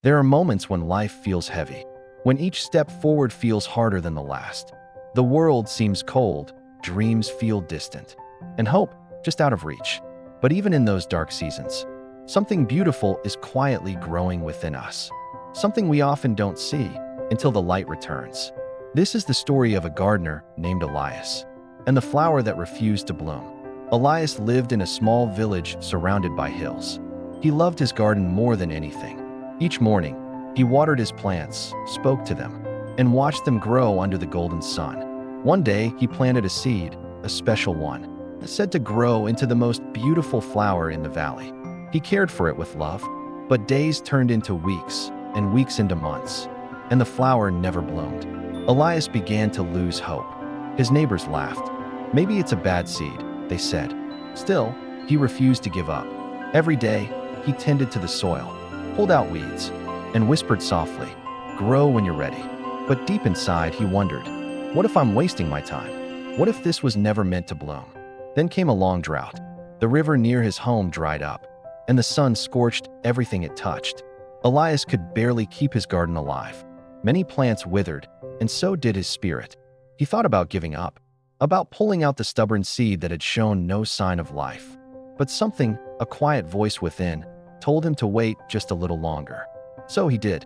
There are moments when life feels heavy, when each step forward feels harder than the last. The world seems cold, dreams feel distant, and hope just out of reach. But even in those dark seasons, something beautiful is quietly growing within us. Something we often don't see until the light returns. This is the story of a gardener named Elias, and the flower that refused to bloom. Elias lived in a small village surrounded by hills. He loved his garden more than anything. Each morning, he watered his plants, spoke to them, and watched them grow under the golden sun. One day, he planted a seed, a special one, said to grow into the most beautiful flower in the valley. He cared for it with love, but days turned into weeks, and weeks into months, and the flower never bloomed. Elias began to lose hope. His neighbors laughed. Maybe it's a bad seed, they said. Still, he refused to give up. Every day, he tended to the soil, pulled out weeds, and whispered softly, "Grow when you're ready." But deep inside, he wondered, what if I'm wasting my time? What if this was never meant to bloom? Then came a long drought. The river near his home dried up, and the sun scorched everything it touched. Elias could barely keep his garden alive. Many plants withered, and so did his spirit. He thought about giving up, about pulling out the stubborn seed that had shown no sign of life. But something, a quiet voice within, told him to wait just a little longer. So he did.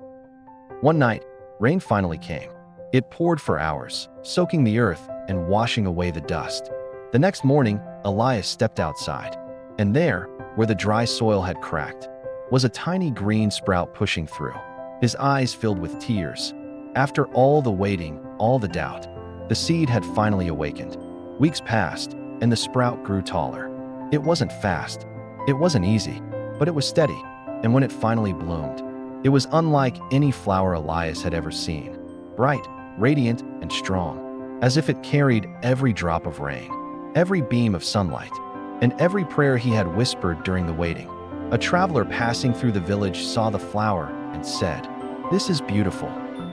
One night, rain finally came. It poured for hours, soaking the earth and washing away the dust. The next morning, Elias stepped outside, and there, where the dry soil had cracked, was a tiny green sprout pushing through. His eyes filled with tears. After all the waiting, all the doubt, the seed had finally awakened. Weeks passed, and the sprout grew taller. It wasn't fast, it wasn't easy, but it was steady, and when it finally bloomed, it was unlike any flower Elias had ever seen. Bright, radiant, and strong, as if it carried every drop of rain, every beam of sunlight, and every prayer he had whispered during the waiting. A traveler passing through the village saw the flower and said, "This is beautiful.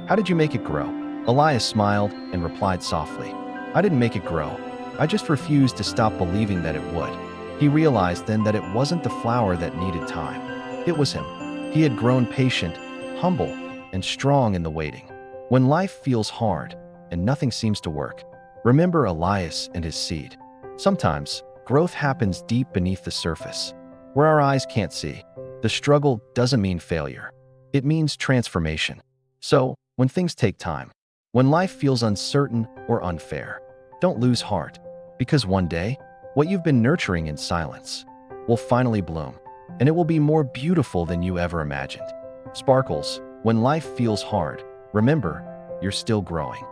How did you make it grow?" Elias smiled and replied softly, "I didn't make it grow. I just refused to stop believing that it would." He realized then that it wasn't the flower that needed time. It was him. He had grown patient, humble, and strong in the waiting. When life feels hard and nothing seems to work, remember Elias and his seed. Sometimes, growth happens deep beneath the surface, where our eyes can't see. The struggle doesn't mean failure. It means transformation. So, when things take time, when life feels uncertain or unfair, don't lose heart, because one day, what you've been nurturing in silence will finally bloom, and it will be more beautiful than you ever imagined. Sparkles, when life feels hard, remember, you're still growing.